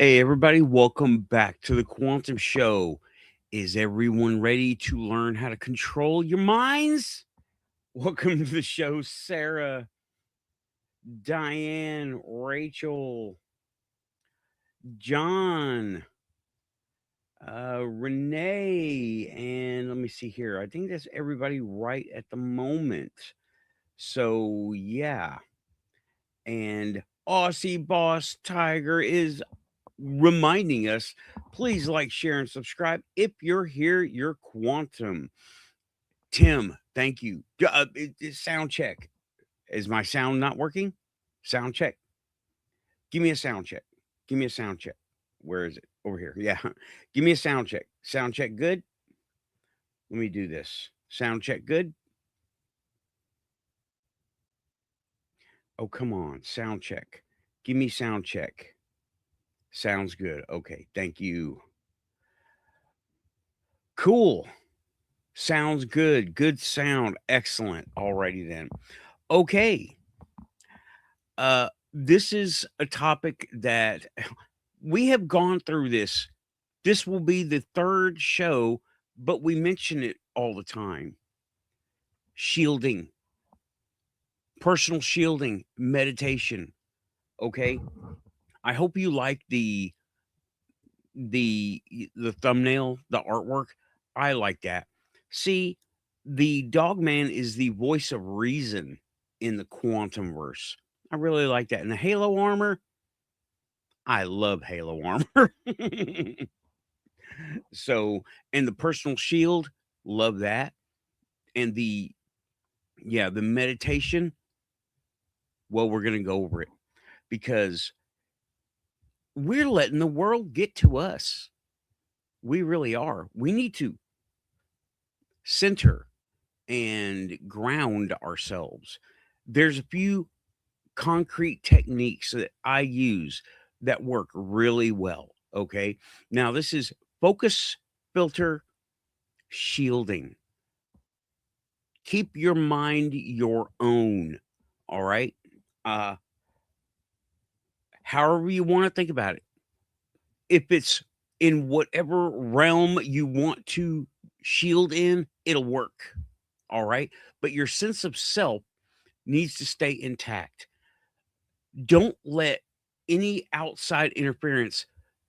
Hey, everybody, welcome back to the Quantum Show. Is everyone ready to learn how to control your minds? Welcome to the show, Sarah, Diane, Rachel, John, Renee, and let me see here. I think that's everybody right at the moment. So, yeah. And Aussie Boss Tiger is reminding us, please like, share, and subscribe. If you're here, you're quantum. Tim, thank you. Sound check. Is my sound not working? Sound check. Give me a sound check. Give me a sound check. Where is it? Over here. Yeah. Give me a sound check. Sound check good. Let me do this. Sound check good. Oh, come on. Sound check. Give me sound check. Sounds good. Okay. Thank you. Cool. Sounds good. Good sound. Excellent. Alrighty then. Okay. This is a topic that we have gone through this. This will be the third show, but we mention it all the time. Shielding, personal shielding, meditation. Okay. I hope you like the thumbnail, the artwork. I like that. See, the dog man is the voice of reason in the quantum verse. I really like that. And the halo armor, I love halo armor. So, and the personal shield, love that. And the meditation, well, we're going to go over it because we're letting the world get to us. We really are. We need to center and ground ourselves. There's a few concrete techniques that I use that work really well. Okay. Now, this is focus, filter, shielding. Keep your mind your own. All right. Uh, However you want to think about it. If it's in whatever realm you want to shield in, it'll work. All right. But your sense of self needs to stay intact. Don't let any outside interference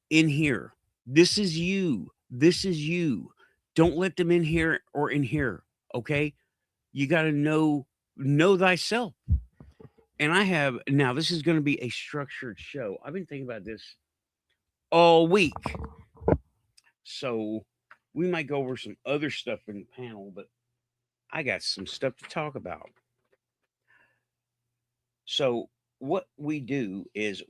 in here. This is you. This is you. Don't let them in here or in here. Okay. You got to know thyself. And I have now, this is going to be a structured show. I've been thinking about this all week. So we might go over some other stuff in the panel, but I got some stuff to talk about. So what we do is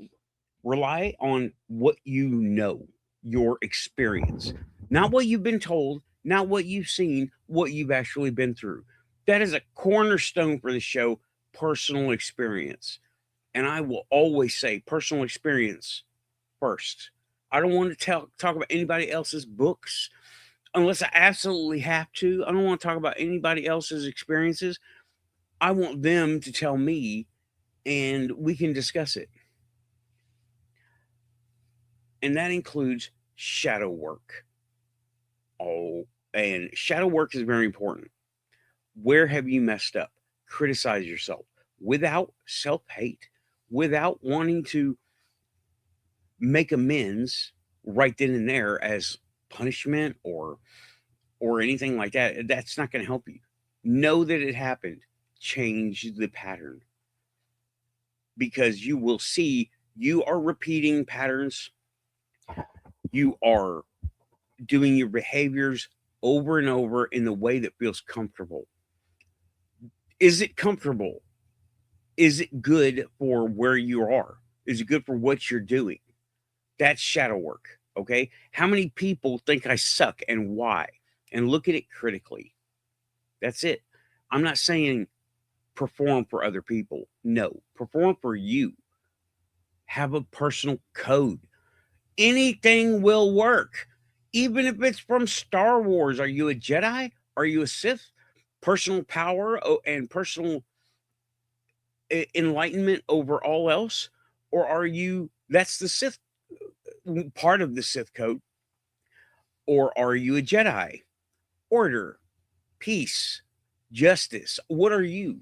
rely on what you know, your experience, not what you've been told, not what you've seen, what you've actually been through. That is a cornerstone for the show, personal experience. And I will always say personal experience first. I don't want to talk about anybody else's books unless I absolutely have to. I don't want to talk about anybody else's experiences. I want them to tell me and we can discuss it. And that includes shadow work. Oh, and shadow work is very important. Where have you messed up? Criticize yourself without self hate, without wanting to make amends right then and there as punishment or anything like that. That's not going to help you. Know that it happened. Change the pattern because you will see you are repeating patterns. You are doing your behaviors over and over in the way that feels comfortable. Is it comfortable? Is it good for where you are? Is it good for what you're doing? That's shadow work. Okay. How many people think I suck and why? And look at it critically. That's it. I'm not saying perform for other people. No, perform for you. Have a personal code. Anything will work, even if it's from Star Wars. Are you a Jedi? Are you a Sith? Personal power and personal enlightenment over all else? Or are you, that's the Sith part of the Sith code? Or are you a Jedi? Order, peace, justice. What are you,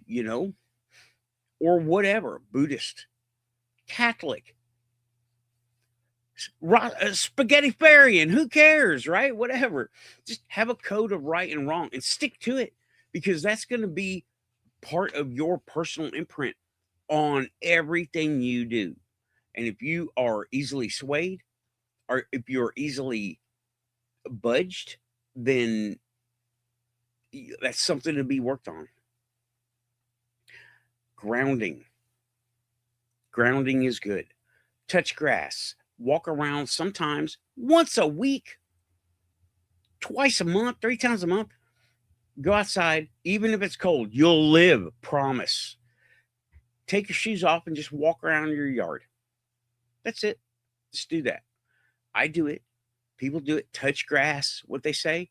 or whatever? Buddhist, Catholic, spaghettifarian, who cares, right? Whatever. Just have a code of right and wrong and stick to it, because that's going to be part of your personal imprint on everything you do. And if you are easily swayed, or if you're easily budged, then that's something to be worked on. Grounding is good. Touch grass, walk around, sometimes once a week, twice a month, 3 times a month. Go outside, even if it's cold. You'll live, promise. Take your shoes off and just walk around your yard. That's it. Just do that. I do it. People do it. Touch grass, what they say.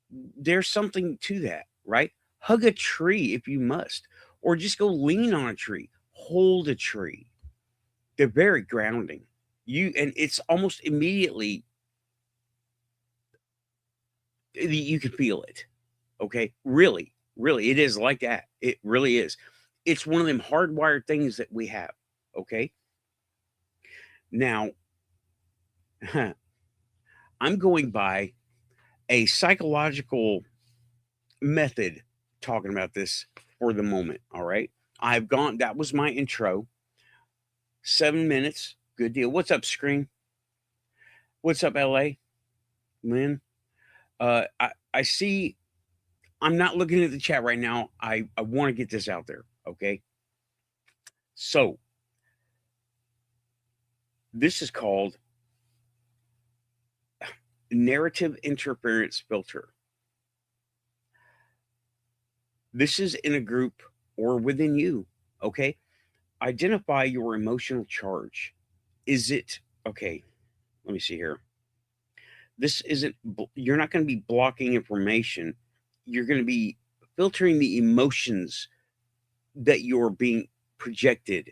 There's something to that, right? Hug a tree if you must, or just go lean on a tree. Hold a tree. They're very grounding. And it's almost immediately you can feel it. Okay, really, it is like that. It really is. It's one of them hardwired things that we have. Okay. Now, I'm going by a psychological method talking about this for the moment. All right. That was my intro. 7 minutes. Good deal. What's up, Screen? What's up, LA? Lynn? I see. I'm not looking at the chat right now. I want to get this out there. Okay. So this is called narrative interference filter. This is in a group or within you. Okay. Identify your emotional charge. Is it okay? Let me see here. This isn't, you're not going to be blocking information. You're going to be filtering the emotions that you're being projected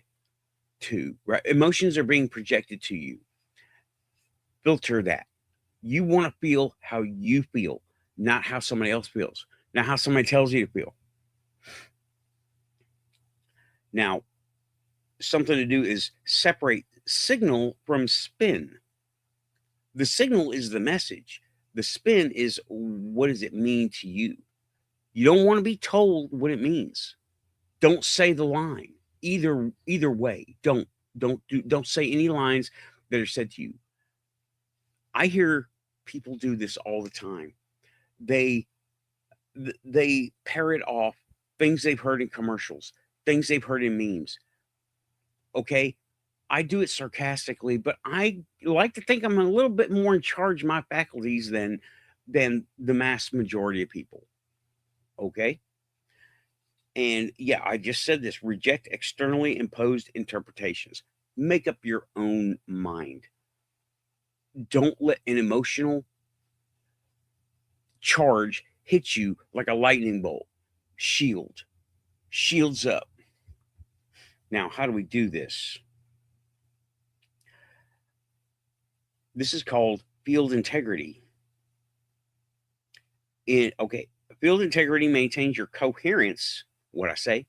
to, right? Emotions are being projected to you. Filter that. You want to feel how you feel, not how somebody else feels, not how somebody tells you to feel. Now, something to do is separate signal from spin. The signal is the message. The spin is, what does it mean to you? You don't want to be told what it means. Don't say the line. Either way, don't say any lines that are said to you. I hear people do this all the time. They parrot off things they've heard in commercials, things they've heard in memes. Okay, I do it sarcastically, but I like to think I'm a little bit more in charge of my faculties than the mass majority of people. Okay. And yeah, I just said this: reject externally imposed interpretations. Make up your own mind. Don't let an emotional charge hit you like a lightning bolt. Shields up. Now, how do we do this? This is called field integrity. Field integrity maintains your coherence, what I say,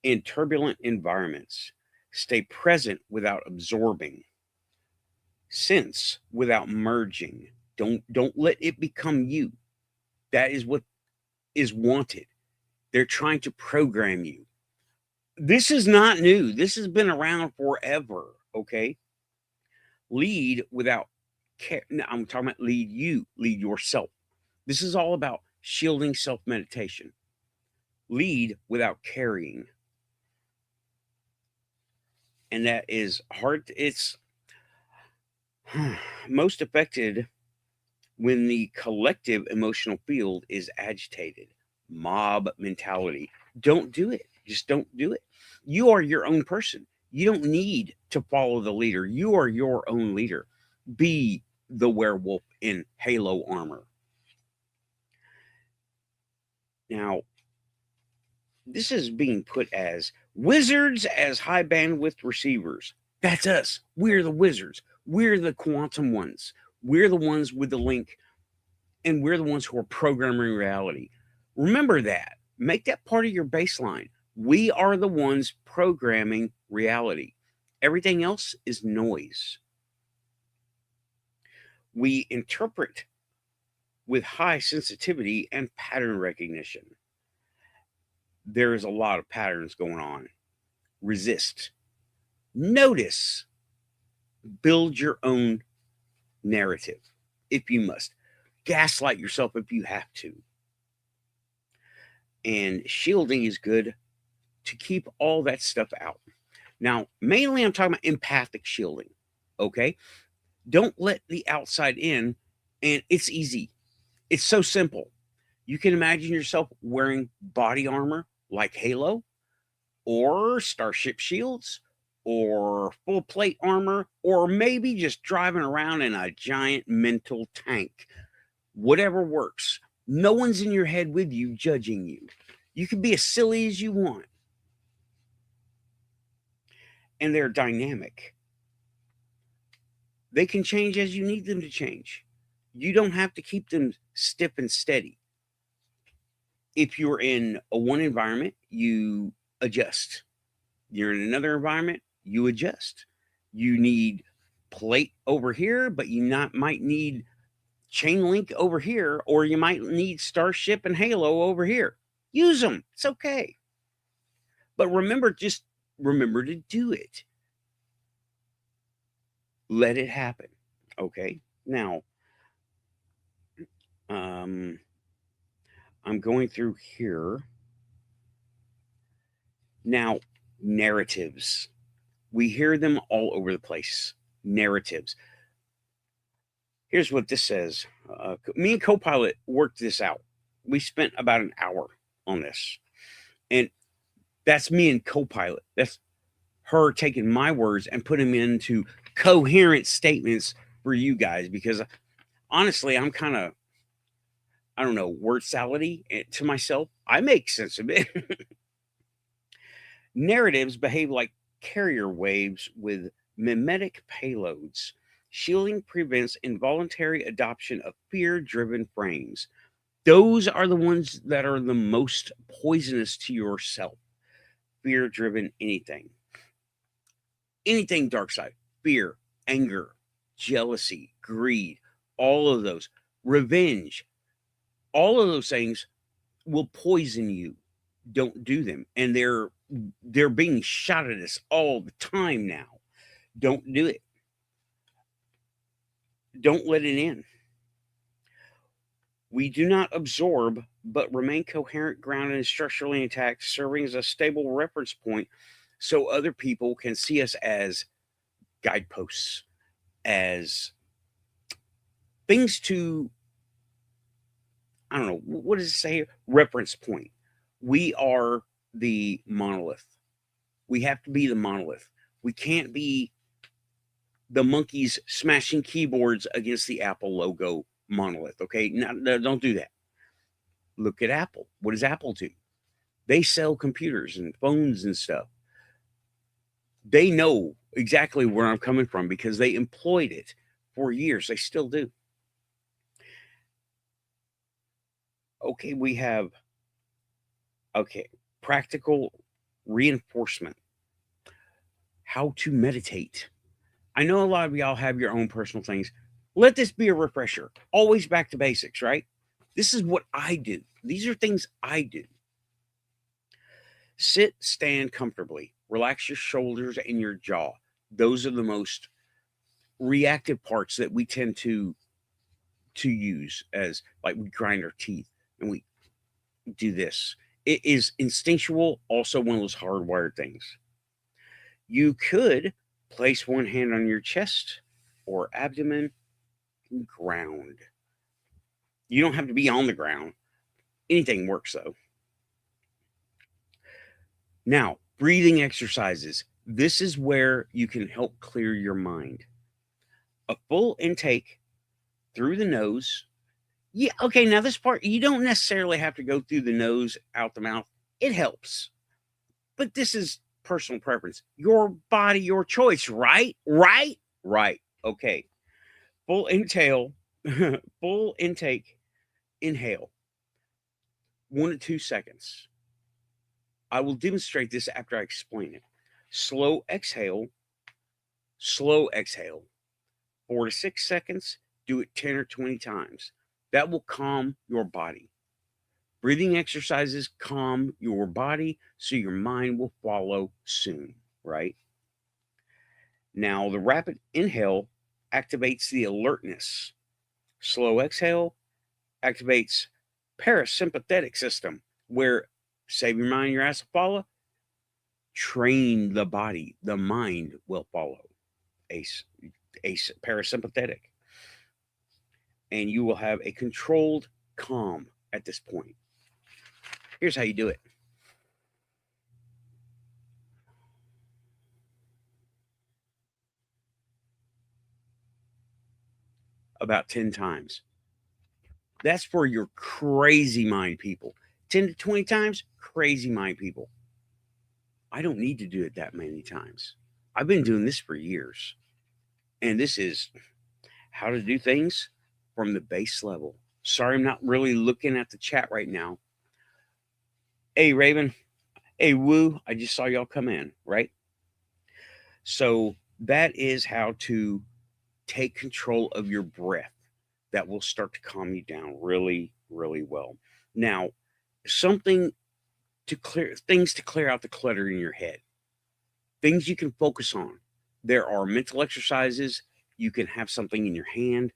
in turbulent environments. Stay present without absorbing. Sense without merging. Don't let it become you. That is what is wanted. They're trying to program you. This is not new. This has been around forever. Okay. Lead without care. Now, I'm talking about lead yourself. This is all about shielding self-meditation. Lead without carrying. And that is hard. It's most affected when the collective emotional field is agitated. Mob mentality. Don't do it. Just don't do it. You are your own person. You don't need to follow the leader. You are your own leader. Be the werewolf in halo armor. Now, this is being put as wizards as high bandwidth receivers. That's us. We're the wizards. We're the quantum ones. We're the ones with the link, and we're the ones who are programming reality. Remember that. Make that part of your baseline. We are the ones programming reality. Everything else is noise. We interpret with high sensitivity and pattern recognition. There is a lot of patterns going on. Resist. Notice. Build your own narrative if you must. Gaslight yourself if you have to. And shielding is good to keep all that stuff out. Now, mainly I'm talking about empathic shielding. Okay? Don't let the outside in, and it's easy. It's so simple. You can imagine yourself wearing body armor like Halo, or starship shields, or full plate armor, or maybe just driving around in a giant mental tank. Whatever works. No one's in your head with you judging you. You can be as silly as you want. And they're dynamic. They can change as you need them to change. You don't have to keep them stiff and steady. If you're in a one environment, you adjust. You're in another environment, you adjust. You need plate over here, but you might need chain link over here, or you might need Starship and Halo over here. Use them. It's okay. But remember to do it. Let it happen. Okay. Now, I'm going through here. Now, narratives. We hear them all over the place. Narratives. Here's what this says. Me and Copilot worked this out. We spent about an hour on this. And that's me and Copilot. That's her taking my words and putting them into coherent statements for you guys. Because honestly, I'm kind of, I don't know, word salady to myself. I make sense of it. Narratives behave like carrier waves with mimetic payloads. Shielding prevents involuntary adoption of fear-driven frames. Those are the ones that are the most poisonous to yourself. Fear-driven anything. Anything dark side. Fear, anger, jealousy, greed, all of those. Revenge. All of those things will poison you. Don't do them. And they're being shot at us all the time now. Don't do it. Don't let it in. We do not absorb, but remain coherent, grounded, and structurally intact, serving as a stable reference point so other people can see us as guideposts, as things to, I don't know, what does it say here? Reference point. We are the monolith. We have to be the monolith. We can't be the monkeys smashing keyboards against the Apple logo monolith. Okay, no, don't do that. Look at Apple. What does Apple do? They sell computers and phones and stuff. They know exactly where I'm coming from because they employed it for years. They still do. Okay, we have, practical reinforcement. How to meditate. I know a lot of y'all have your own personal things. Let this be a refresher. Always back to basics, right? This is what I do. These are things I do. Sit, stand comfortably. Relax your shoulders and your jaw. Those are the most reactive parts that we tend to use, as like we grind our teeth and we do this. It is instinctual, also one of those hardwired things. You could place one hand on your chest or abdomen and ground. You don't have to be on the ground. Anything works though. Now, breathing exercises. This is where you can help clear your mind. A full intake through the nose. Yeah, okay, now this part, you don't necessarily have to go through the nose, out the mouth. It helps. But this is personal preference. Your body, your choice, right? Right? Right. Okay. Full inhale, full intake, inhale, 1 to 2 seconds. I will demonstrate this after I explain it. Slow exhale, 4 to 6 seconds. Do it 10 or 20 times. That will calm your body. Breathing exercises calm your body, so your mind will follow soon, right? Now, the rapid inhale activates the alertness. Slow exhale activates parasympathetic system, where save your mind, your ass will follow. Train the body, the mind will follow. Ace, parasympathetic, and you will have a controlled calm at this point. Here's how you do it. About 10 times. That's for your crazy mind people. 10 to 20 times, crazy mind people. I don't need to do it that many times. I've been doing this for years. And this is how to do things from the base level. Sorry, I'm not really looking at the chat right now. Hey, Raven. Hey, Woo. I just saw y'all come in, right? So that is how to take control of your breath. That will start to calm you down really, really well. Now, things to clear out the clutter in your head. Things you can focus on. There are mental exercises. You can have something in your hand.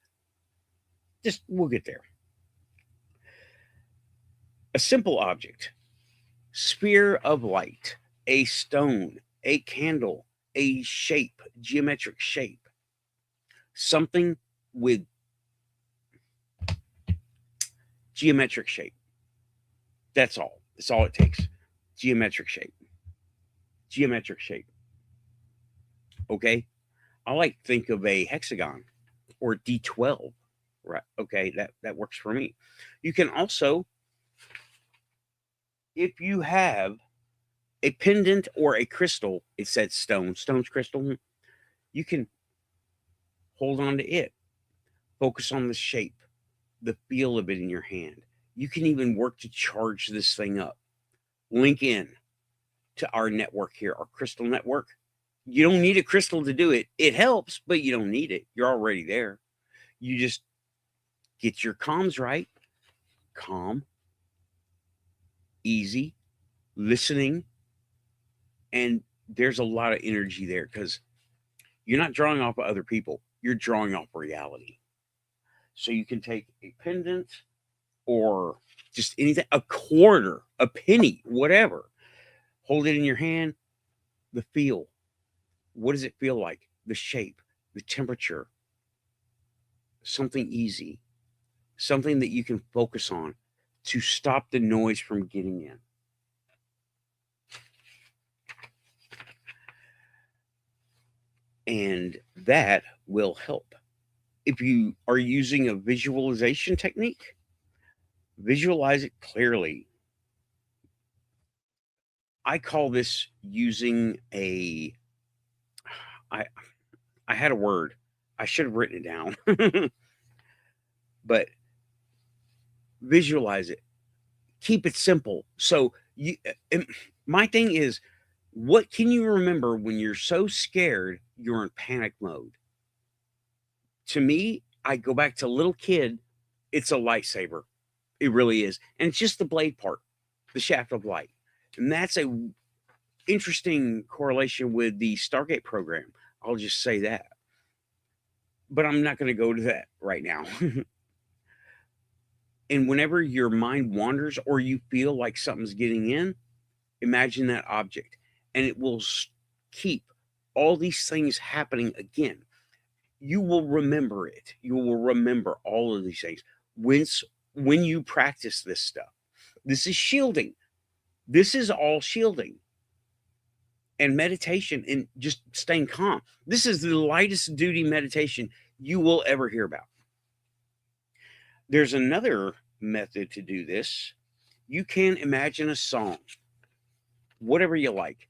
We'll get there. A simple object, sphere of light, a stone, a candle, a shape, geometric shape, something with geometric shape. That's all. That's all it takes. Geometric shape. Geometric shape. Okay? I like to think of a hexagon or D12. Right. Okay, that works for me. You can also, if you have a pendant or a crystal, it said stone's crystal, you can hold on to it. Focus on the shape, the feel of it in your hand. You can even work to charge this thing up. Link in to our network here, our crystal network. You don't need a crystal to do it. It helps, but you don't need it. You're already there. You just get your comms right. Calm, easy, listening, and there's a lot of energy there because you're not drawing off of other people. You're drawing off reality. So you can take a pendant or just anything, a quarter, a penny, whatever. Hold it in your hand. The feel. What does it feel like? The shape, the temperature. Something easy. Something that you can focus on to stop the noise from getting in. And that will help. If you are using a visualization technique, visualize it clearly. I call this using I had a word. I should have written it down. But visualize it. Keep it simple. So my thing is, what can you remember when you're so scared you're in panic mode? To me, I go back to little kid. It's a lightsaber. It really is. And it's just the blade part, the shaft of light. And that's a interesting correlation with the Stargate program. I'll just say that. But I'm not going to go to that right now. And whenever your mind wanders or you feel like something's getting in, imagine that object. And it will keep all these things happening again. You will remember it. You will remember all of these things when you practice this stuff. This is shielding. This is all shielding and meditation and just staying calm. This is the lightest duty meditation you will ever hear about. There's another method to do this. You can imagine a song, whatever you like,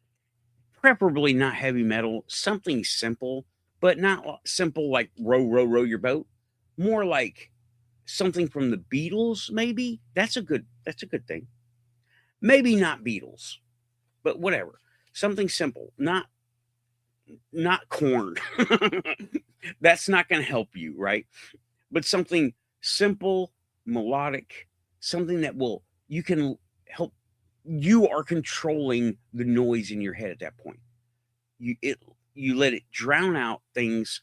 preferably not heavy metal, something simple, but not simple like row, row, row your boat. More like something from the Beatles, maybe. That's a good thing. Maybe not Beatles, but whatever. Something simple, not corn. That's not going to help you, right? But something simple, melodic, something that will you can help. You are controlling the noise in your head at that point. You let it drown out things.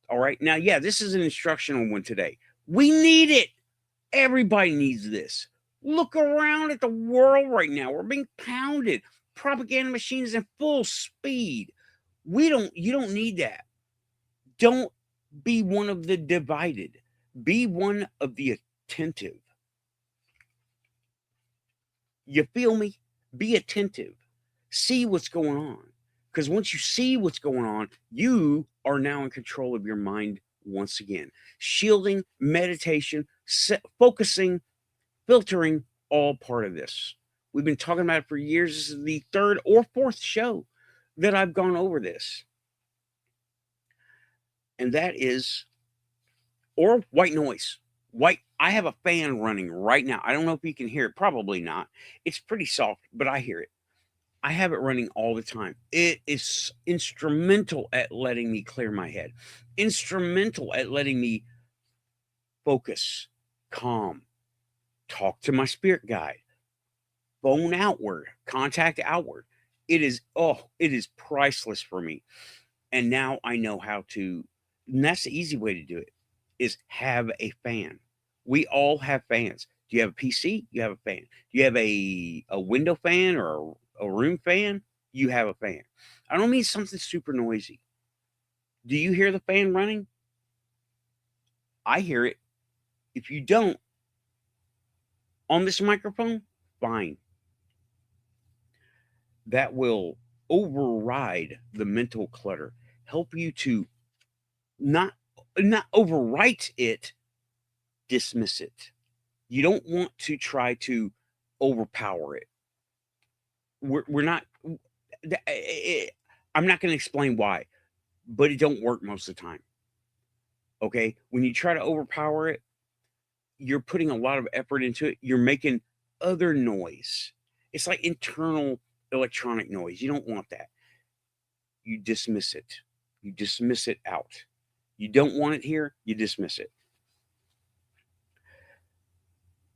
All right. Now, yeah, this is an instructional one today. We need it. Everybody needs this. Look around at the world right now. We're being pounded. Propaganda machines in full speed. You don't need that. Don't be one of the divided. Be one of the attentive. You feel me? Be attentive. See what's going on. Because once you see what's going on, you are now in control of your mind once again. Shielding, meditation, focusing, filtering, all part of this. We've been talking about it for years. This is the third or fourth show that I've gone over this. And that is, or white noise. I have a fan running right now. I don't know if you can hear it. Probably not. It's pretty soft, but I hear it. I have it running all the time. It is instrumental at letting me clear my head, instrumental at letting me focus, calm, talk to my spirit guide, phone outward, contact outward. It is priceless for me. And now I know how to, and that's the easy way to do it, is have a fan. We all have fans. Do you have a PC? You have a fan. Do you have a window fan or a room fan? You have a fan. I don't mean something super noisy. Do you hear the fan running? I hear it. If you don't, on this microphone, fine. That will override the mental clutter, help you to not overwrite it, dismiss it. You don't want to try to overpower it. We're not. I'm not going to explain why, but it don't work most of the time. Okay, when you try to overpower it, you're putting a lot of effort into it. You're making other noise. It's like internal electronic noise. You don't want that. You dismiss it. You dismiss it out. You don't want it here. You dismiss it.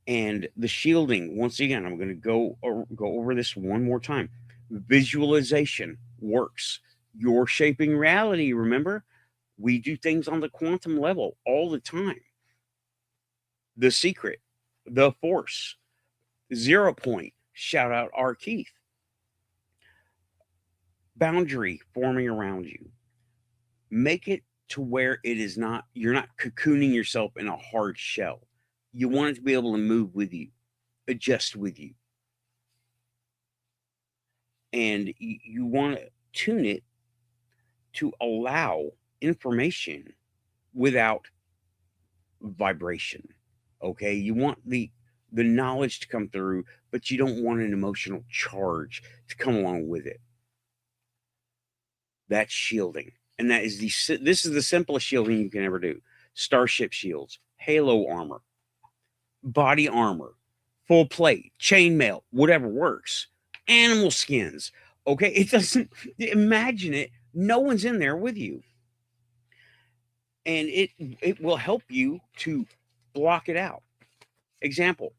And the shielding, once again, I'm going to go over this one more time. Visualization works. You're shaping reality, remember? We do things on the quantum level all the time. The Secret, The Force, 0 Point, shout out R. Keith. Boundary forming around you. Make it to where it is not, you're not cocooning yourself in a hard shell. You want it to be able to move with you, adjust with you. And you want to tune it to allow information without vibration. Okay, you want the knowledge to come through, but you don't want an emotional charge to come along with it. That's shielding. And this is the simplest shielding you can ever do. Starship shields, halo armor, body armor, full plate, chainmail, whatever works. Animal skins. Okay, it doesn't, imagine it. No one's in there with you. And it will help you to block it out. Example,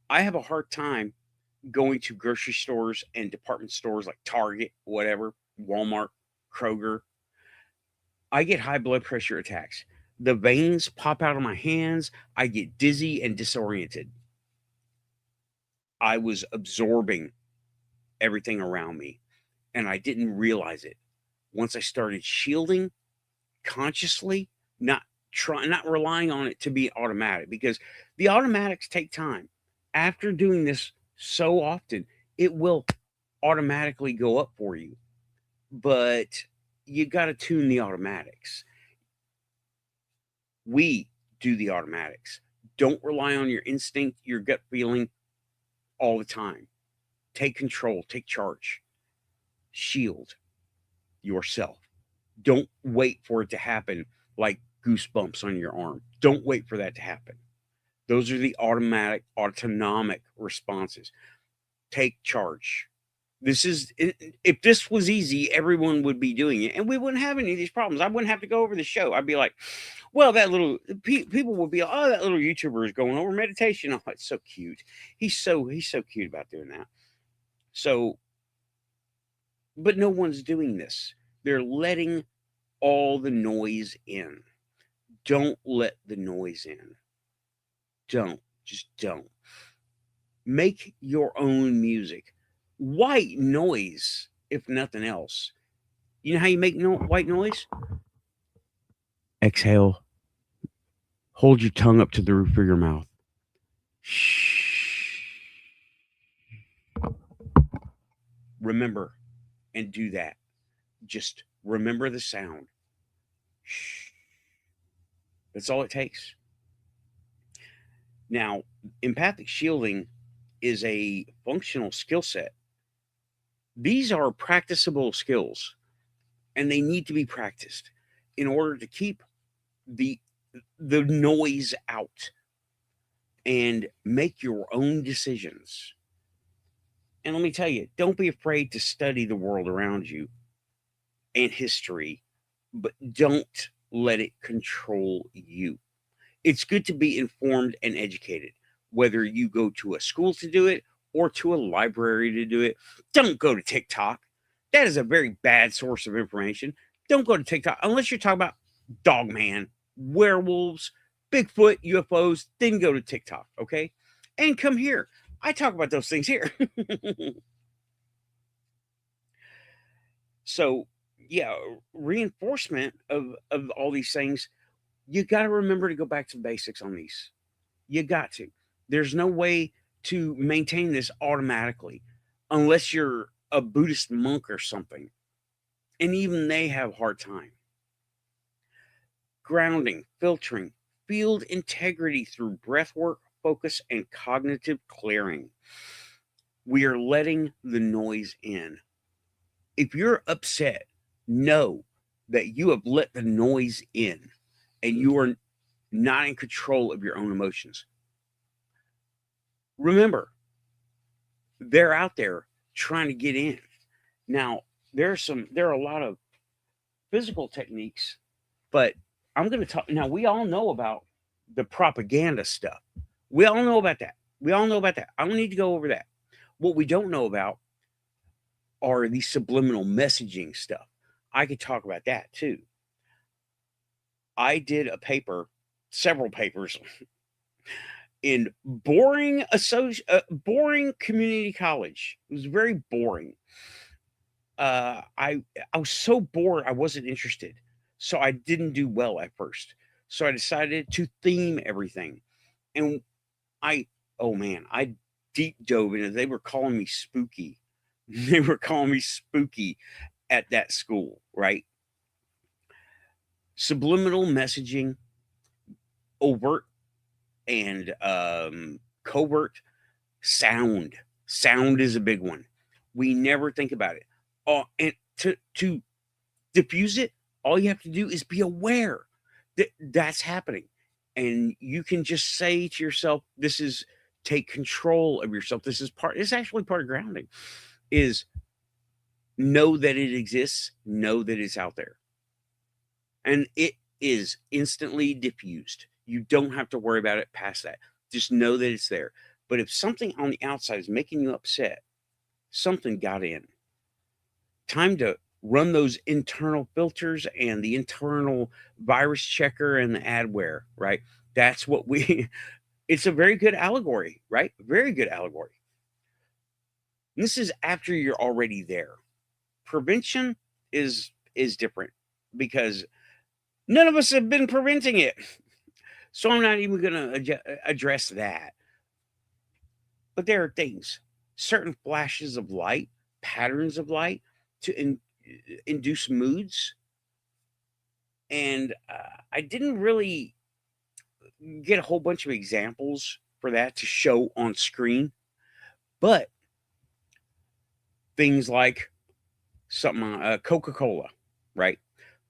I have a hard time going to grocery stores and department stores like Target, whatever, Walmart, Kroger. I get high blood pressure attacks. The veins pop out of my hands. I get dizzy and disoriented. I was absorbing everything around me, and I didn't realize it. Once I started shielding consciously, not relying on it to be automatic, because the automatics take time. After doing this so often, it will automatically go up for you, but you got to tune the automatics. We do the automatics. Don't rely on your instinct, your gut feeling all the time. Take control, take charge. Shield yourself. Don't wait for it to happen like goosebumps on your arm. Don't wait for that to happen. Those are the autonomic responses. Take charge. If this was easy, everyone would be doing it, and we wouldn't have any of these problems. I wouldn't have to go over the show. I'd be like, well, that little people would be, oh, that little YouTuber is going over meditation. Oh, it's so cute. He's so cute about doing that. So, but no one's doing this. They're letting all the noise in. Don't let the noise in. Just don't. Make your own music. White noise, if nothing else. You know how you make white noise? Exhale. Hold your tongue up to the roof of your mouth. Shh. Remember and do that. Just remember the sound. Shh. That's all it takes. Now, empathic shielding is a functional skill set. These are practicable skills, and they need to be practiced in order to keep the noise out and make your own decisions. And let me tell you, don't be afraid to study the world around you and history, but don't let it control you. It's good to be informed and educated, whether you go to a school to do it or to a library to do it. Don't go to TikTok. That is a very bad source of information. Don't go to TikTok unless you're talking about Dogman, werewolves, Bigfoot, UFOs. Then go to TikTok, okay? And come here. I talk about those things here. So, yeah, reinforcement of all these things. You got to remember to go back to basics on these. You got to. There's no way to maintain this automatically unless you're a Buddhist monk or something. And even they have a hard time. Grounding, filtering, field integrity through breath work, focus, and cognitive clearing. We are letting the noise in. If you're upset, know that you have let the noise in and you are not in control of your own emotions. Remember, they're out there trying to get in. Now, there are a lot of physical techniques, but I'm going to talk now. We all know about the propaganda stuff. We all know about that. I don't need to go over that. What we don't know about are the subliminal messaging stuff. I could talk about that too. I did several papers in boring community college. It was very boring. I was so bored I wasn't interested. So I didn't do well at first. So I decided to theme everything. And I deep dove into it. They were calling me spooky. They were calling me spooky at that school, right? Subliminal messaging, overt and covert sound. Sound is a big one. We never think about it. And to diffuse it, all you have to do is be aware that that's happening. And you can just say to yourself, take control of yourself. It's actually part of grounding, is know that it exists, know that it's out there. And it is instantly diffused. You don't have to worry about it past that. Just know that it's there. But if something on the outside is making you upset, something got in. Time to run those internal filters and the internal virus checker and the adware, right? That's what it's a very good allegory, right? Very good allegory. And this is after you're already there. Prevention is different because none of us have been preventing it. So I'm not even going to address that. But there are things, certain flashes of light, patterns of light to induce moods. And I didn't really get a whole bunch of examples for that to show on screen. But things like Coca-Cola, right?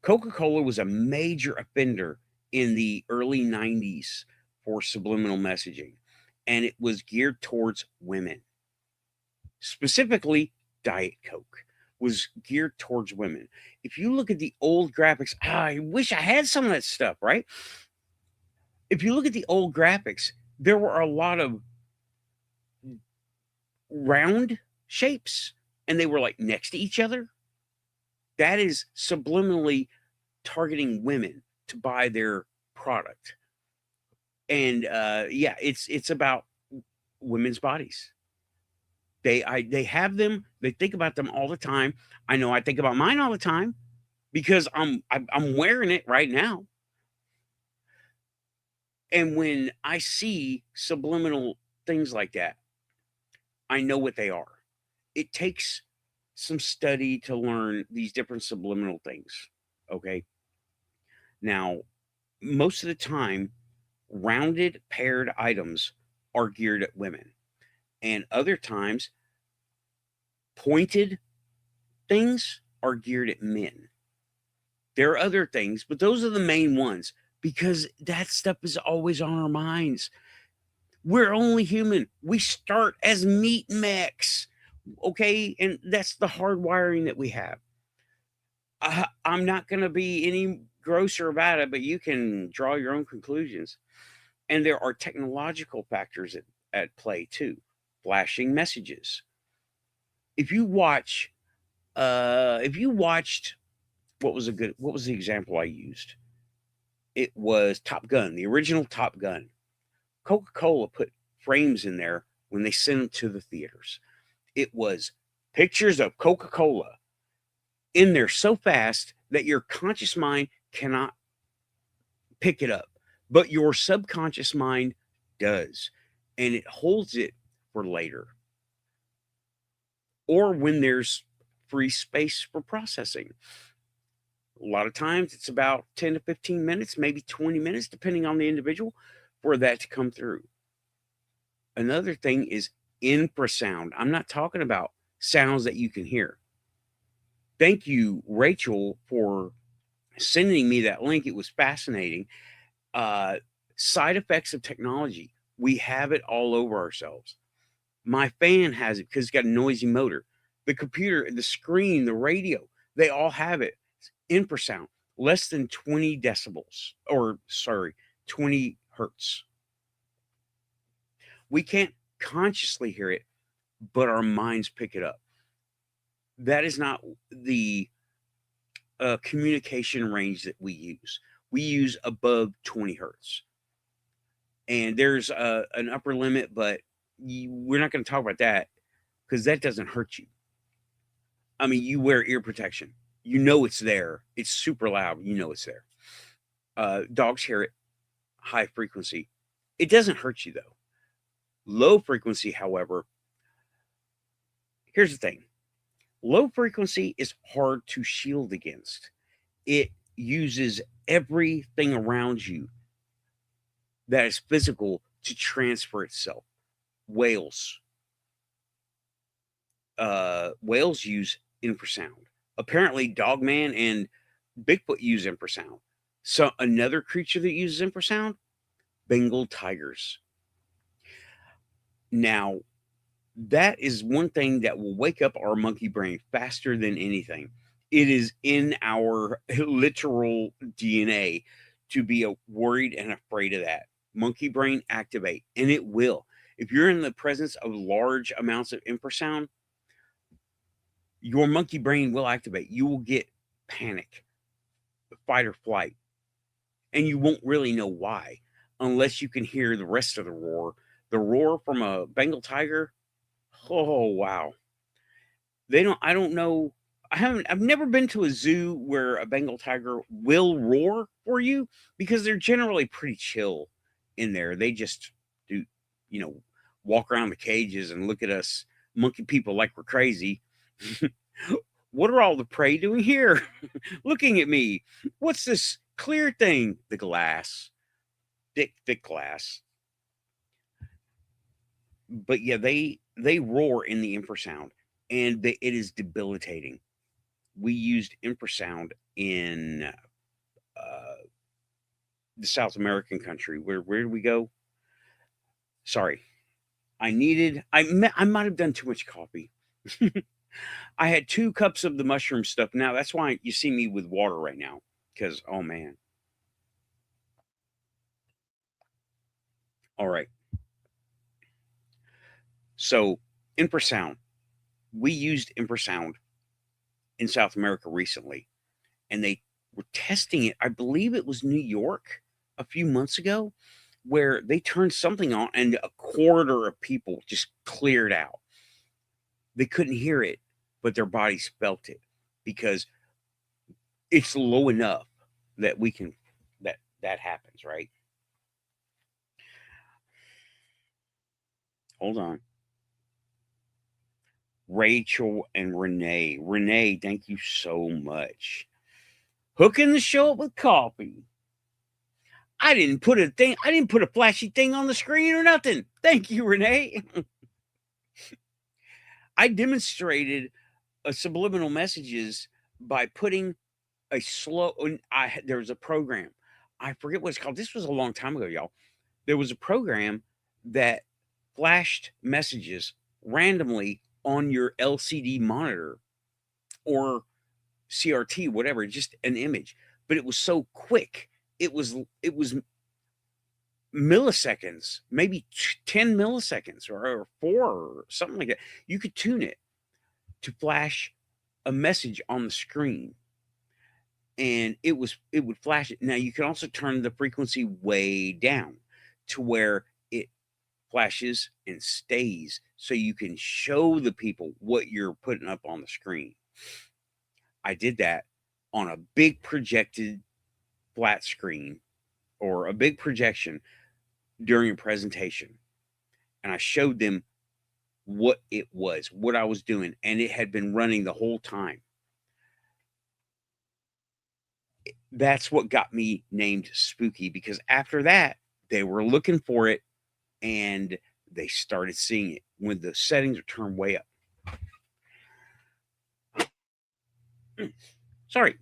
Coca-Cola was a major offender in the early 90s for subliminal messaging, and it was geared towards women. Specifically, Diet Coke was geared towards women. If you look at the old graphics, I wish I had some of that stuff, right? If you look at the old graphics, there were a lot of round shapes and they were like next to each other. That is subliminally targeting women to buy their product. And yeah, it's about women's bodies. They have them. They think about them all the time. I know I think about mine all the time because I'm wearing it right now. And when I see subliminal things like that, I know what they are. It takes some study to learn these different subliminal things. Okay. Now, most of the time, rounded paired items are geared at women, and other times, pointed things are geared at men. There are other things, but those are the main ones because that stuff is always on our minds. We're only human. We start as meat mechs, okay? And that's the hard wiring that we have. I'm not going to be any grosser about it, but you can draw your own conclusions. And there are technological factors at play too. Flashing messages. If you watched what was the example I used? It was Top Gun, the original Top Gun. Coca-Cola put frames in there when they sent them to the theaters. It was pictures of Coca-Cola in there so fast that your conscious mind cannot pick it up, but your subconscious mind does, and it holds it for later or when there's free space for processing. A lot of times it's about 10 to 15 minutes, maybe 20 minutes, depending on the individual, for that to come through. Another thing is infrasound. I'm not talking about sounds that you can hear. Thank you, Rachel, for sending me that link. It was fascinating. Side effects of technology. We have it all over ourselves. My fan has it because it's got a noisy motor. The computer, the screen, the radio, they all have it. It's infrasound, less than 20 decibels, or sorry, 20 hertz. We can't consciously hear it, but our minds pick it up. That is not the communication range that we use. We use above 20 hertz. And there's an upper limit, but we're not going to talk about that because that doesn't hurt you. I mean, you wear ear protection. You know it's there. It's super loud. You know it's there. Dogs hear it, high frequency. It doesn't hurt you, though. Low frequency, however, here's the thing. Low frequency is hard to shield against. It uses everything around you that is physical to transfer itself. Whales use infrasound. Apparently, Dogman and Bigfoot use infrasound. So another creature that uses infrasound, Bengal tigers. Now, that is one thing that will wake up our monkey brain faster than anything. It is in our literal DNA to be worried and afraid of that. Monkey brain activate, and it will. If you're in the presence of large amounts of infrasound, your monkey brain will activate. You will get panic, fight or flight, and you won't really know why unless you can hear the rest of the roar. The roar from a Bengal tiger, oh wow. I don't know. I've never been to a zoo where a Bengal tiger will roar for you because they're generally pretty chill in there. They just do, walk around the cages and look at us monkey people like we're crazy. What are all the prey doing here? Looking at me. What's this clear thing? The glass. Thick glass. But yeah, they roar in the infrasound, and it is debilitating. we used infrasound in the South American country. Where did we go? Sorry, I might have done too much coffee. I had 2 cups of the mushroom stuff. Now that's why you see me with water right now. Because oh man. All right. So infrasound. We used infrasound in South America recently, and they were testing it. I believe it was New York a few months ago, where they turned something on and a quarter of people just cleared out. They couldn't hear it, but their bodies felt it because it's low enough that we can that happens, right? Hold on. Rachel and Renee. Renee, thank you so much. Hooking the show up with coffee. I didn't put a flashy thing on the screen or nothing. Thank you, Renee. I demonstrated subliminal messages by putting a slow. There was a program. I forget what it's called. This was a long time ago, y'all. There was a program that flashed messages randomly on your LCD monitor or CRT, whatever, just an image. But it was so quick. It was milliseconds, maybe 10 milliseconds or 4 or something like that. You could tune it to flash a message on the screen, and it would flash it. Now you can also turn the frequency way down to where it flashes and stays, so you can show the people what you're putting up on the screen. I did that on a big projected flat screen or a big projection during a presentation, and I showed them what it was, what I was doing, and it had been running the whole time. That's what got me named Spooky, because after that, they were looking for it and they started seeing it when the settings are turned way up. Sorry.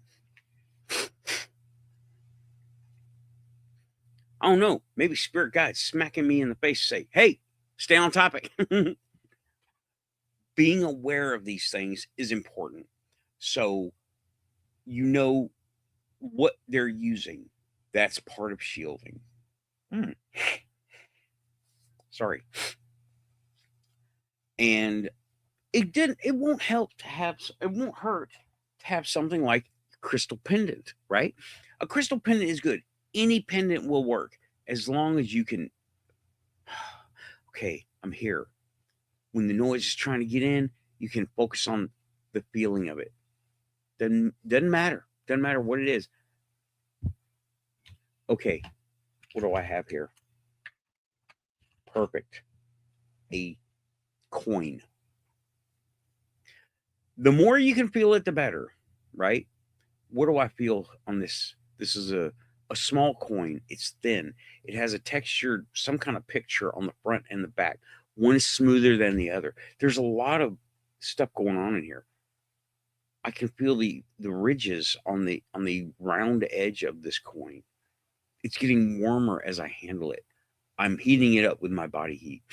I don't know. Maybe spirit guides smacking me in the face say, hey, stay on topic. Being aware of these things is important. So you know what they're using. That's part of shielding. Sorry. And it won't hurt to have something like crystal pendant, right? A crystal pendant is good. Any pendant will work as long as you can. Okay, I'm here. When the noise is trying to get in, you can focus on the feeling of it. Doesn't matter. Doesn't matter what it is. Okay, what do I have here? Perfect. A coin. The more you can feel it, the better, right? What do I feel on this? This is a small coin. It's thin. It has a textured, some kind of picture on the front and the back. One is smoother than the other. There's a lot of stuff going on in here. I can feel the ridges on the round edge of this coin. It's getting warmer as I handle it. I'm heating it up with my body heat.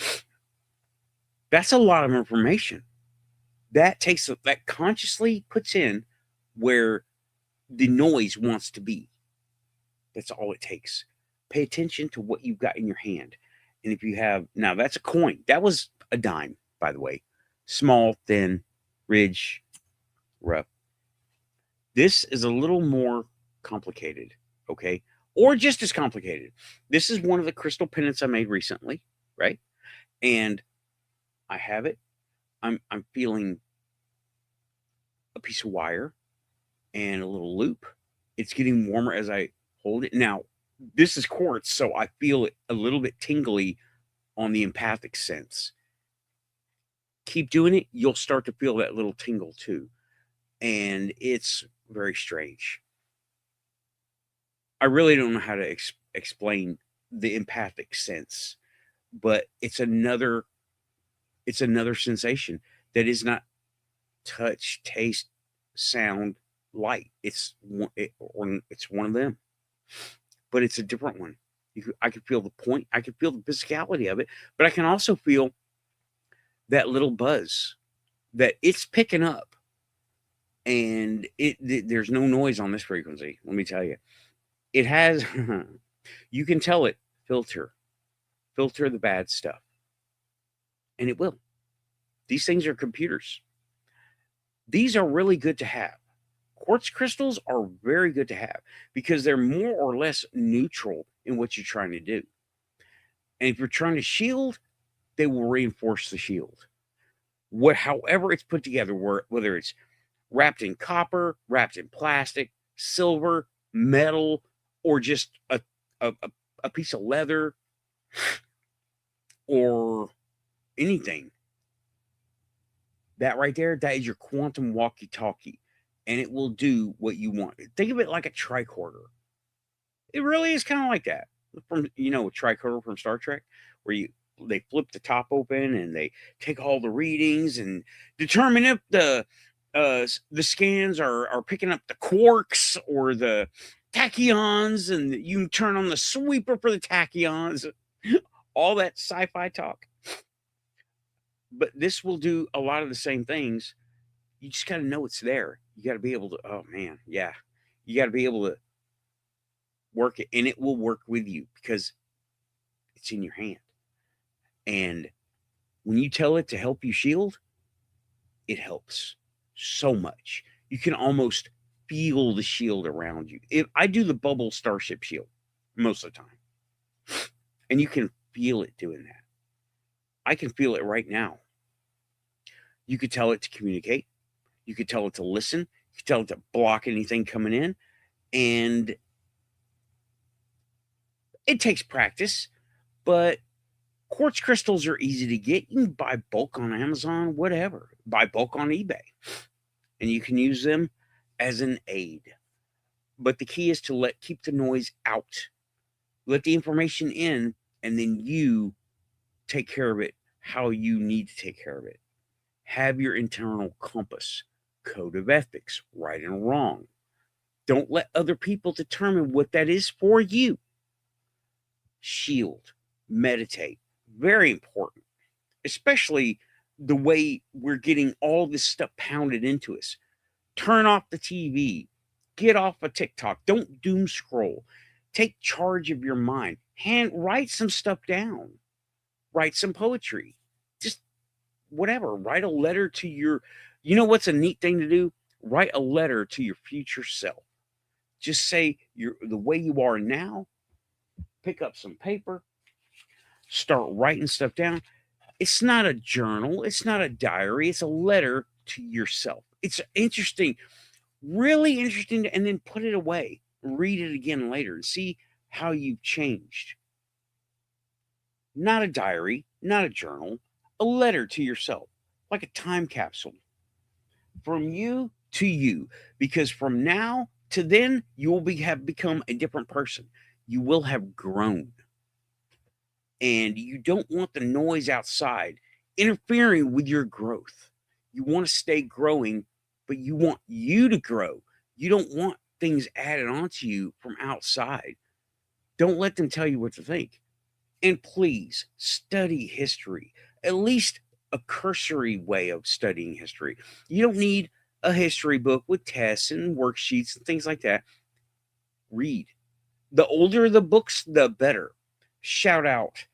That's a lot of information. That consciously puts in where the noise wants to be. That's all it takes. Pay attention to what you've got in your hand. And if you have, now that's a coin. That was a dime, by the way. Small, thin, ridge, rough. This is a little more complicated, okay? Or just as complicated. This is one of the crystal pendants I made recently, right? And I have it. I'm feeling a piece of wire and a little loop. It's getting warmer as I hold it. Now, this is quartz, so I feel it a little bit tingly on the empathic sense. Keep doing it, you'll start to feel that little tingle too. And it's very strange. I really don't know how to explain the empathic sense, but it's another sensation that is not touch, taste, sound, light. It's one of them, but it's a different one. I can feel the point. I can feel the physicality of it, but I can also feel that little buzz that it's picking up, and there's no noise on this frequency. Let me tell you, it has. You can tell it filter the bad stuff, and it will. These things are computers. These are really good to have. Quartz crystals are very good to have because they're more or less neutral in what you're trying to do. And if you're trying to shield, they will reinforce the shield. However it's put together, whether it's wrapped in copper, wrapped in plastic, silver, metal, or just a piece of leather or anything, that right there, that is your quantum walkie-talkie, and it will do what you want. Think of it like a tricorder. It really is kind of like that. From a tricorder from Star Trek, where they flip the top open and they take all the readings and determine if the scans are picking up the quarks or the tachyons, and you can turn on the sweeper for the tachyons. All that sci-fi talk. But this will do a lot of the same things. You just got to know it's there. You got to be able to, oh man, yeah. You got to be able to work it, and it will work with you because it's in your hand. And when you tell it to help you shield, it helps so much. You can almost feel the shield around you. I do the bubble starship shield most of the time, and you can feel it doing that. I can feel it right now. You could tell it to communicate. You could tell it to listen. You could tell it to block anything coming in. And it takes practice, but quartz crystals are easy to get. You can buy bulk on Amazon, whatever. Buy bulk on eBay. And you can use them as an aid. But the key is to keep the noise out. Let the information in, and then you take care of it how you need to take care of it. Have your internal compass, code of ethics, right and wrong. Don't let other people determine what that is for you. Shield, meditate, very important, especially the way we're getting all this stuff pounded into us. Turn off the TV, get off of TikTok, don't doom scroll. Take charge of your mind. Write some stuff down. Write some poetry. Just whatever. Write a letter to your, what's a neat thing to do? Write a letter to your future self. Just say the way you are now. Pick up some paper. Start writing stuff down. It's not a journal. It's not a diary. It's a letter to yourself. It's interesting, really interesting, and then put it away. Read it again later and see how you've changed. Not a diary, not a journal, a letter to yourself, like a time capsule. From you to you, because from now to then, you will have become a different person. You will have grown. And you don't want the noise outside interfering with your growth. You want to stay growing, but you want you to grow. You don't want things added onto you from outside. Don't let them tell you what to think. And please study history, at least a cursory way of studying history. You don't need a history book with tests and worksheets and things like that. Read. The older the books, the better. Shout out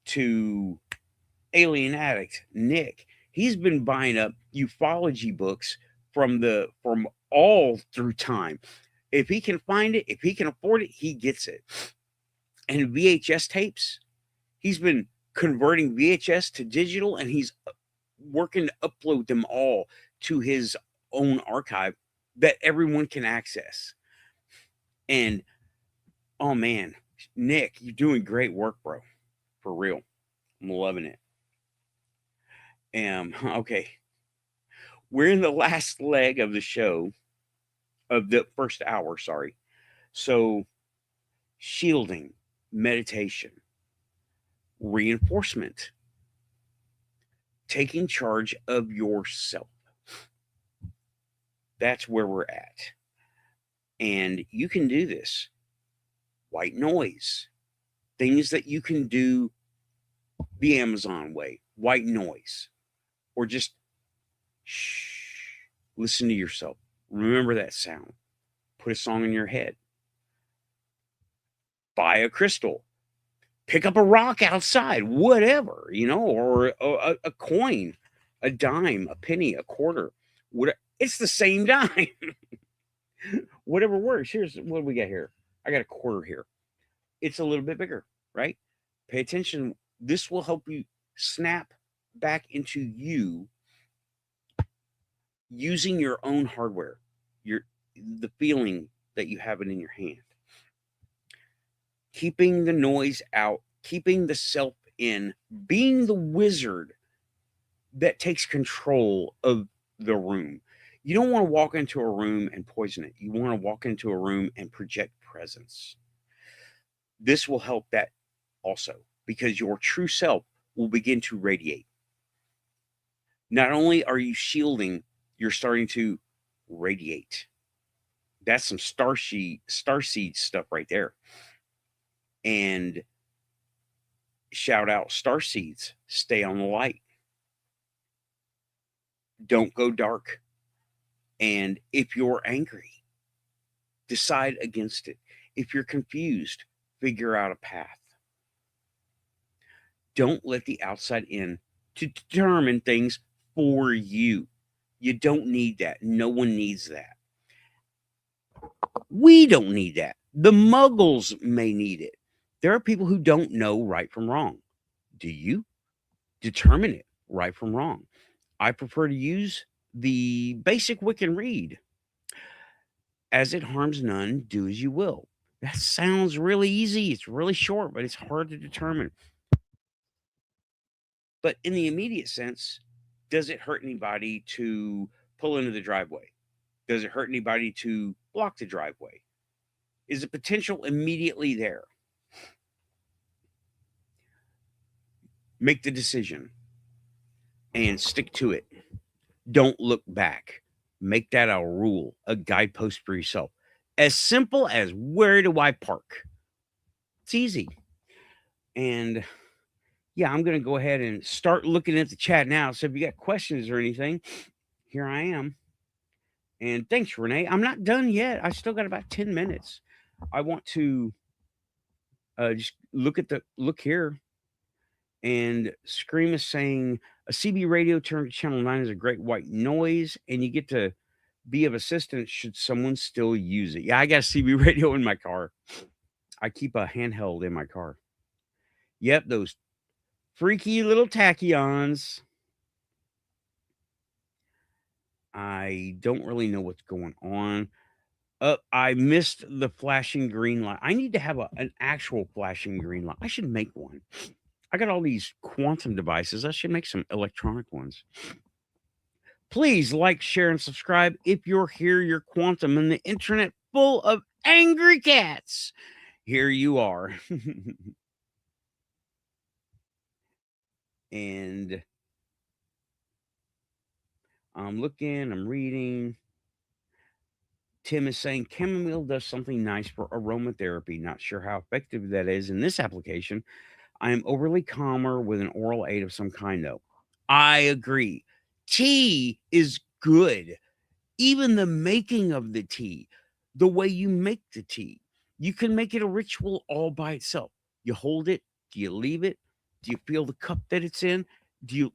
to Alien Addict, Nick. He's been buying up ufology books from all through time. If he can find it, if he can afford it, he gets it. And VHS tapes, he's been converting VHS to digital, and he's working to upload them all to his own archive that everyone can access. And oh man, Nick, you're doing great work, bro. For real. I'm loving it. Okay. We're in the last leg of the show, of the first hour, sorry. So, shielding, meditation, reinforcement, taking charge of yourself. That's where we're at. And you can do this. White noise. Things that you can do the Amazon way. White noise. Or just shh. Listen to yourself. Remember that sound. Put a song in your head. Buy a crystal. Pick up a rock outside, whatever, or a coin, a dime, a penny, a quarter. It's the same dime. Whatever works. Here's what do we got here. I got a quarter here. It's a little bit bigger, right? Pay attention. This will help you snap back into you using your own hardware, the feeling that you have it in your hand. Keeping the noise out, keeping the self in, being the wizard that takes control of the room. You don't want to walk into a room and poison it. You want to walk into a room and project presence. This will help that also, because your true self will begin to radiate. Not only are you shielding, you're starting to radiate. That's some starseed stuff right there. And shout out starseeds. Stay on the light. Don't go dark. And if you're angry, decide against it. If you're confused, figure out a path. Don't let the outside in to determine things for you. You don't need that. No one needs that. We don't need that. The muggles may need it. There are people who don't know right from wrong. Do you? Determine it, right from wrong. I prefer to use the basic Wiccan read. As it harms none, do as you will. That sounds really easy. It's really short, but it's hard to determine. But in the immediate sense, does it hurt anybody to pull into the driveway? Does it hurt anybody to block the driveway? Is the potential immediately there? Make the decision and stick to it. Don't look back. Make that a rule, a guidepost for yourself. As simple as, where do I park? It's easy. And yeah, I'm going to go ahead and start looking at the chat now. So if you got questions or anything, here I am. And thanks, Renee. I'm not done yet. I still got about 10 minutes. I want to just look here. And Scream is saying a CB radio turned to channel 9 is a great white noise, and you get to be of assistance should someone still use it. Yeah, I got a CB radio in my car. I keep a handheld in my car. Yep, those freaky little tachyons. I don't really know what's going on. I missed the flashing green light. I need to have an actual flashing green light. I should make one. I got all these quantum devices. I should make some electronic ones. Please like, share, and subscribe. If you're here, you're quantum and the internet full of angry cats. Here you are. And I'm looking, I'm reading. Tim is saying chamomile does something nice for aromatherapy. Not sure how effective that is in this application. I am overly calmer with an oral aid of some kind, though. I agree. Tea is good. Even the making of the tea, the way you make the tea, you can make it a ritual all by itself. You hold it. Do you leave it? Do you feel the cup that it's in? Do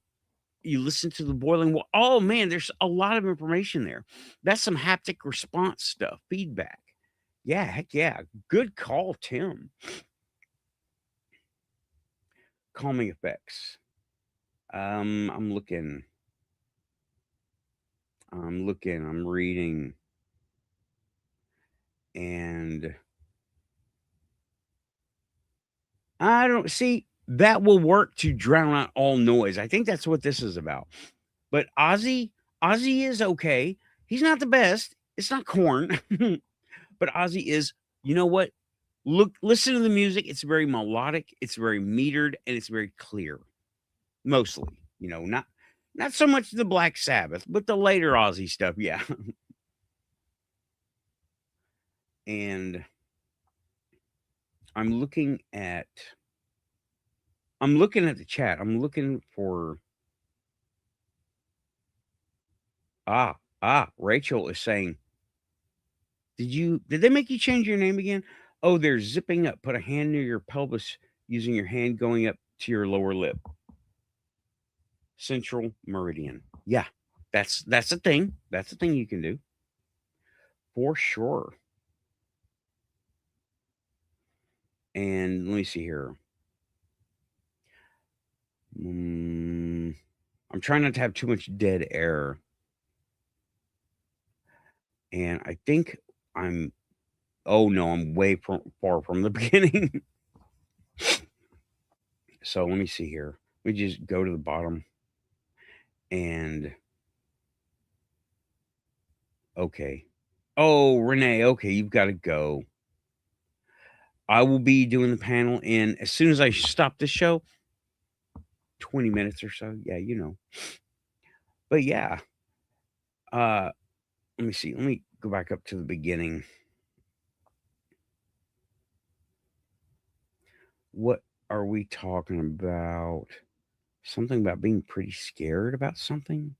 you listen to the boiling water? Oh, man, there's a lot of information there. That's some haptic response stuff, feedback. Yeah, heck yeah. Good call, Tim. Calming effects. I'm looking, I'm reading. And I don't see that will work to drown out all noise. I think that's what this is about. But Ozzy is okay. He's not the best. It's not Korn. But Ozzy is, you know what? Listen to the music. It's very melodic, it's very metered, and it's very clear. Mostly, not so much the Black Sabbath, but the later Ozzy stuff, yeah. And I'm looking at the chat. I'm looking for Rachel is saying, did they make you change your name again? Oh, they're zipping up. Put a hand near your pelvis using your hand going up to your lower lip. Central meridian. Yeah. That's a thing. That's a thing you can do. For sure. And let me see here. I'm trying not to have too much dead air. And I think oh no, I'm way far from the beginning. So let me see here. Let me just go to the bottom. And okay. Oh, Renee, okay, you've got to go. I will be doing the panel in as soon as I stop the show, 20 minutes or so. Yeah, you know. But yeah. Let me see. Let me go back up to the beginning. What are we talking about? Something about being pretty scared about something?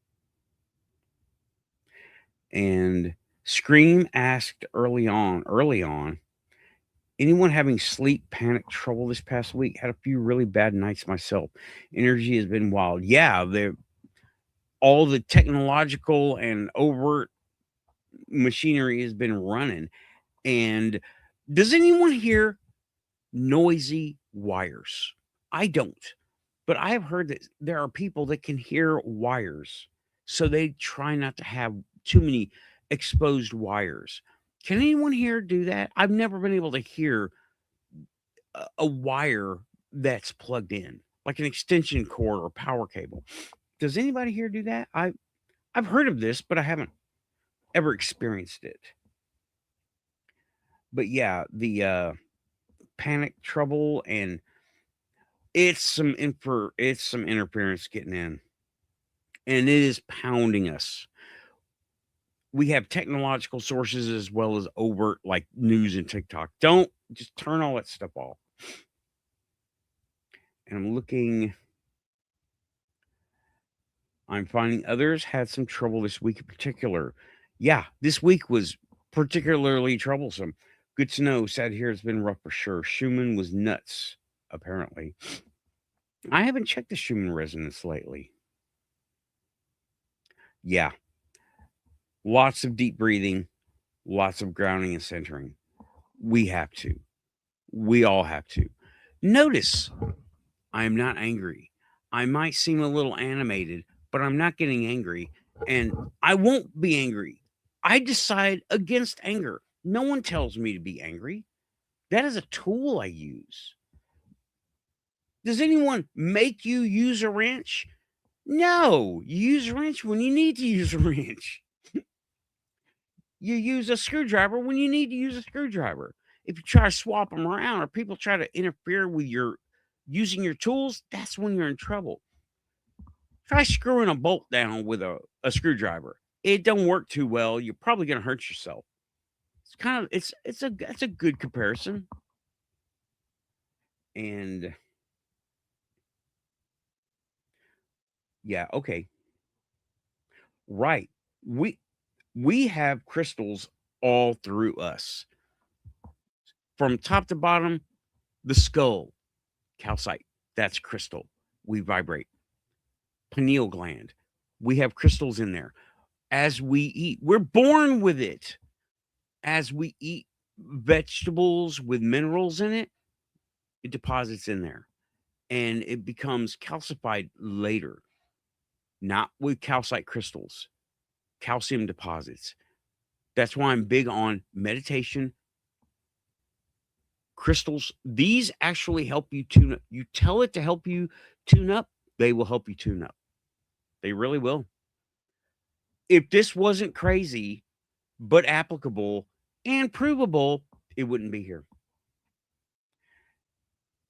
And Scream asked early on, anyone having sleep panic trouble this past week? Had a few really bad nights myself. Energy has been wild. Yeah, all the technological and overt machinery has been running. And does anyone hear noisy wires? I don't. But I have heard that there are people that can hear wires. So they try not to have too many exposed wires. Can anyone here do that? I've never been able to hear a wire that's plugged in, like an extension cord or power cable. Does anybody here do that? I've heard of this, but I haven't ever experienced it. But yeah, the panic trouble, and it's some interference getting in, and it is pounding us. We have technological sources as well as overt, like news and TikTok. Don't just turn all that stuff off. And I'm finding others had some trouble this week in particular. Yeah, this week was particularly troublesome. Good to know. Sad here has been rough for sure. Schumann was nuts, apparently. I haven't checked the Schumann resonance lately. Yeah. Lots of deep breathing, lots of grounding and centering. We have to. We all have to. Notice I am not angry. I might seem a little animated, but I'm not getting angry, and I won't be angry. I decide against anger. No one tells me to be angry. That is a tool I use. Does anyone make you use a wrench? No, you use a wrench when you need to use a wrench. You use a screwdriver when you need to use a screwdriver. If you try to swap them around or people try to interfere with your using your tools, that's when you're in trouble. Try screwing a bolt down with a screwdriver. It don't work too well. You're probably going to hurt yourself. It's a good comparison. And yeah, okay. Right. We have crystals all through us. From top to bottom, the skull, calcite, that's crystal. We vibrate. Pineal gland. We have crystals in there. As we eat, we're born with it. As we eat vegetables with minerals in it, it deposits in there and it becomes calcified later, not with calcite crystals, calcium deposits. That's why I'm big on meditation, crystals. These actually help you tune up. You tell it to help you tune up, they will help you tune up. They really will. If this wasn't crazy, but applicable and provable, it wouldn't be here.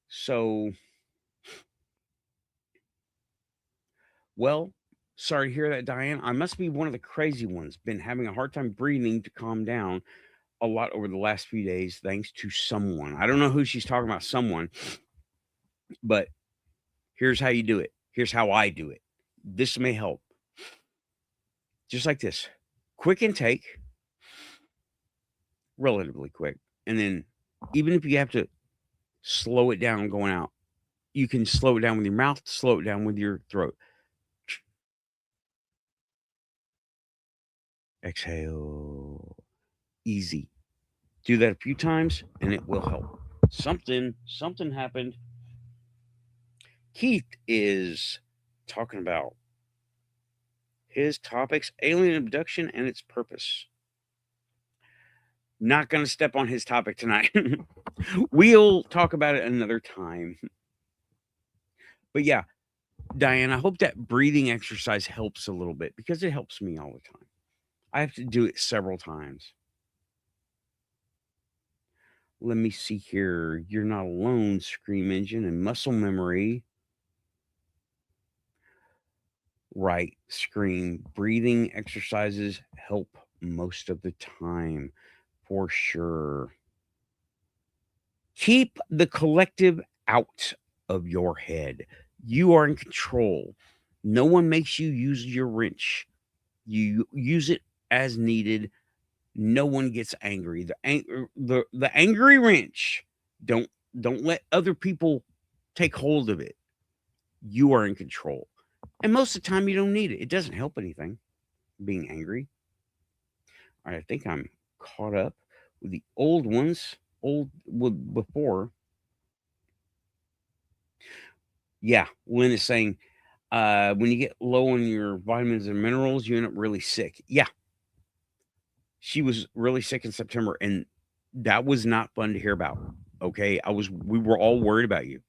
So, well, sorry to hear that, Diane. I must be one of the crazy ones. Been having a hard time breathing to calm down. a lot over the last few days, thanks to someone. I don't know who she's talking about, someone, but here's how you do it. Here's how I do it. This may help. Just like this. Quick intake, relatively quick. And then even if you have to slow it down going out, you can slow it down with your mouth, slow it down with your throat. Exhale. Easy. Do that a few times and it will help. Something happened. Keith is talking about his topics, alien abduction and its purpose. Not going to step on his topic tonight. We'll talk about it another time. But yeah, Diane, I hope that breathing exercise helps a little bit because it helps me all the time. I have to do it several times. Let me see here. You're not alone, Scream Engine and Muscle Memory. Right, Scream. Breathing exercises help most of the time, for sure. Keep the collective out of your head. You are in control. No one makes you use your wrench. You use it as needed. No one gets angry. The angry wrench. Don't let other people take hold of it. You are in control. And most of the time you don't need it. It doesn't help anything being angry. All right, I think I'm caught up with the old ones. Before. Yeah, Lynn is saying when you get low on your vitamins and minerals, you end up really sick. Yeah. She was really sick in September, and that was not fun to hear about. Okay. We were all worried about you.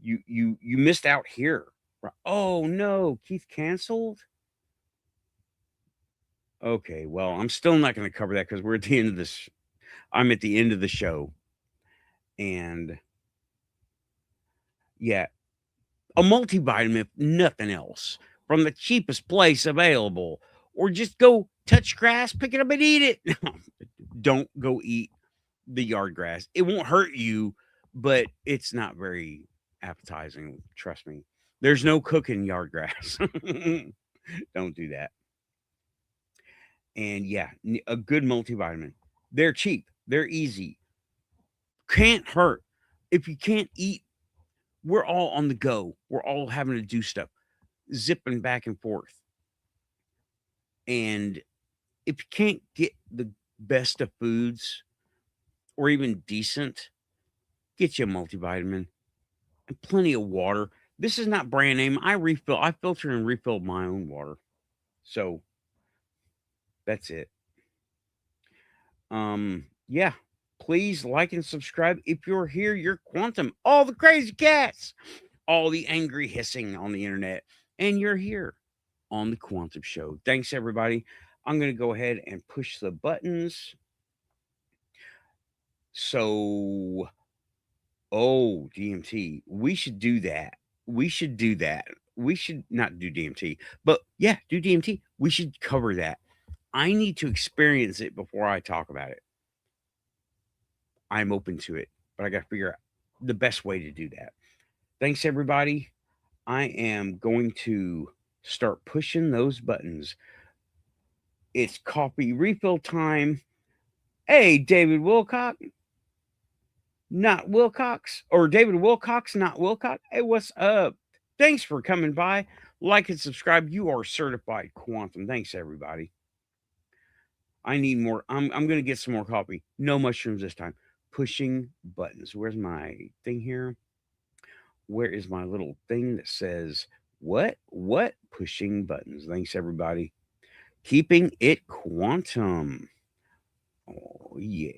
You missed out here. Oh no, Keith canceled. Okay, well, I'm still not going to cover that because we're at the end of this. I'm at the end of the show. And yeah, a multivitamin, if nothing else, from the cheapest place available, or just go touch grass, pick it up and eat it. Don't go eat the yard grass. It won't hurt you, but it's not very appetizing. Trust me. There's no cooking yard grass. Don't do that. And yeah, a good multivitamin. They're cheap. They're easy. Can't hurt. If you can't eat, we're all on the go. We're all having to do stuff, zipping back and forth. And if you can't get the best of foods or even decent, get you a multivitamin and plenty of water. This is not brand name. I filter and refill my own water. So that's it. Yeah. Please like and subscribe. If you're here, you're quantum. All the crazy cats, all the angry hissing on the internet, and you're here on the Quantum Show. Thanks, everybody. I'm going to go ahead and push the buttons. So, oh, DMT. We should do that. We should do that. We should not do DMT, but yeah, do DMT. We should cover that. I need to experience it before I talk about it. I'm open to it, but I got to figure out the best way to do that. Thanks, everybody. I am going to start pushing those buttons. It's coffee refill time. Hey, David Wilcox, not Wilcox, or David Wilcox, not Wilcox. Hey, what's up? Thanks for coming by. Like and subscribe. You are certified quantum. Thanks, everybody. I need more. I'm going to get some more coffee. No mushrooms this time. Pushing buttons. Where's my thing here? Where is my little thing that says what? What? Pushing buttons. Thanks, everybody. Keeping it quantum. Oh, yeah.